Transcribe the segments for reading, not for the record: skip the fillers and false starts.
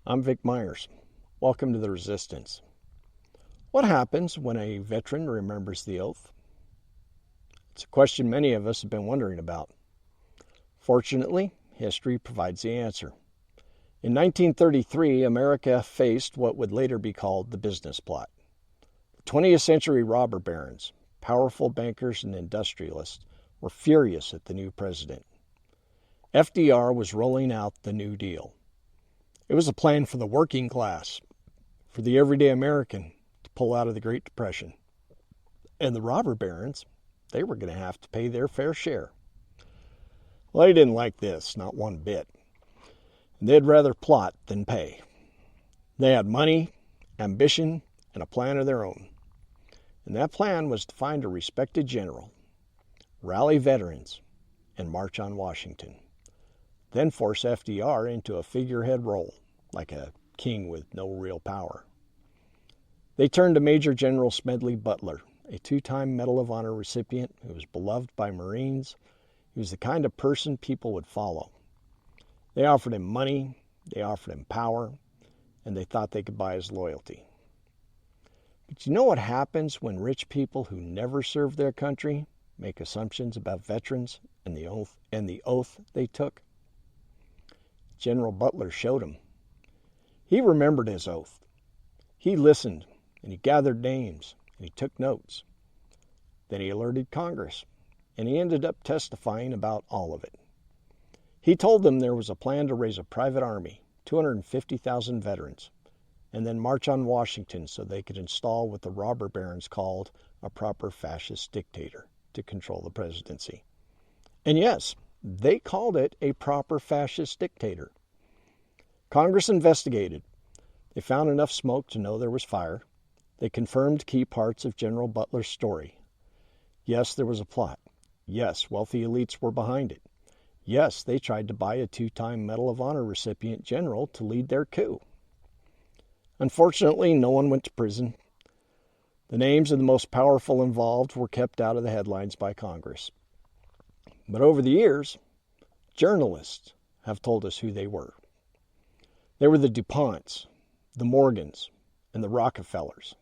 I'm Vic Myers. Welcome to The Resistance. What happens when a veteran remembers the oath? It's a question many of us have been wondering about. Fortunately, history provides the answer. In 1933, America faced what would later be called the business plot. The 20th century robber barons, powerful bankers and industrialists, were furious at the new president. FDR was rolling out the New Deal. It was a plan for the working class, for the everyday American to pull out of the Great Depression. And the robber barons, they were going to have to pay their fair share. Well, they didn't like this, not one bit. They'd rather plot than pay. They had money, ambition, and a plan of their own. And that plan was to find a respected general, rally veterans, and march on Washington. Then force FDR into a figurehead role, like a king with no real power. They turned to Major General Smedley Butler, a two-time Medal of Honor recipient who was beloved by Marines. He was the kind of person people would follow. They offered him money, they offered him power, and they thought they could buy his loyalty. But you know what happens when rich people who never served their country make assumptions about veterans and the oath they took? General Butler showed him. He remembered his oath. He listened, and he gathered names, and he took notes. Then he alerted Congress, and he ended up testifying about all of it. He told them there was a plan to raise a private army, 250,000 veterans, and then march on Washington so they could install what the robber barons called a proper fascist dictator to control the presidency. And yes, they called it a proper fascist dictator. Congress investigated. They found enough smoke to know there was fire. They confirmed key parts of General Butler's story. Yes, there was a plot. Yes, wealthy elites were behind it. Yes, they tried to buy a two-time Medal of Honor recipient general to lead their coup. Unfortunately, no one went to prison. The names of the most powerful involved were kept out of the headlines by Congress. But over the years, journalists have told us who they were. They were the DuPonts, the Morgans, and the Rockefellers.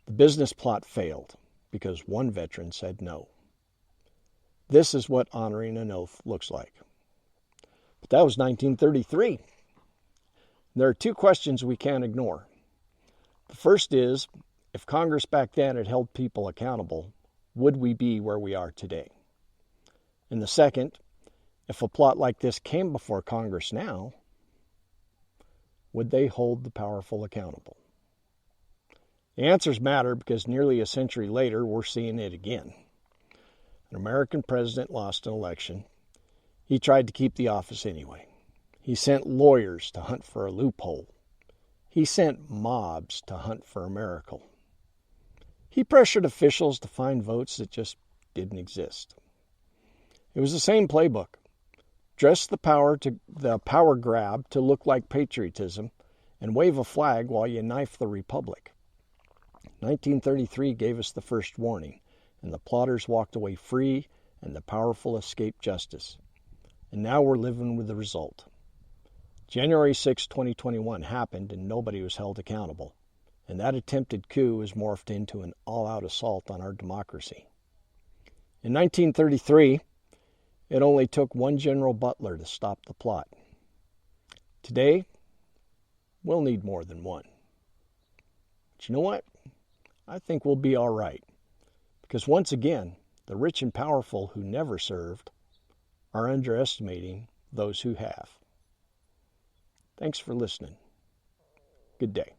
The business plot failed because one veteran said no. This is what honoring an oath looks like. But that was 1933. There are two questions we can't ignore. The first is, if Congress back then had held people accountable, would we be where we are today? And the second, if a plot like this came before Congress now, would they hold the powerful accountable? The answers matter because nearly a century later, we're seeing it again. An American president lost an election. He tried to keep the office anyway. He sent lawyers to hunt for a loophole. He sent mobs to hunt for a miracle. He pressured officials to find votes that just didn't exist. It was the same playbook. Dress the power grab to look like patriotism and wave a flag while you knife the republic. 1933 gave us the first warning, and the plotters walked away free and the powerful escaped justice. And now we're living with the result. January 6, 2021 happened and nobody was held accountable. And that attempted coup has morphed into an all-out assault on our democracy. In 1933, it only took one General Butler to stop the plot. Today, we'll need more than one. But you know what? I think we'll be all right. Because once again, the rich and powerful who never served are underestimating those who have. Thanks for listening. Good day.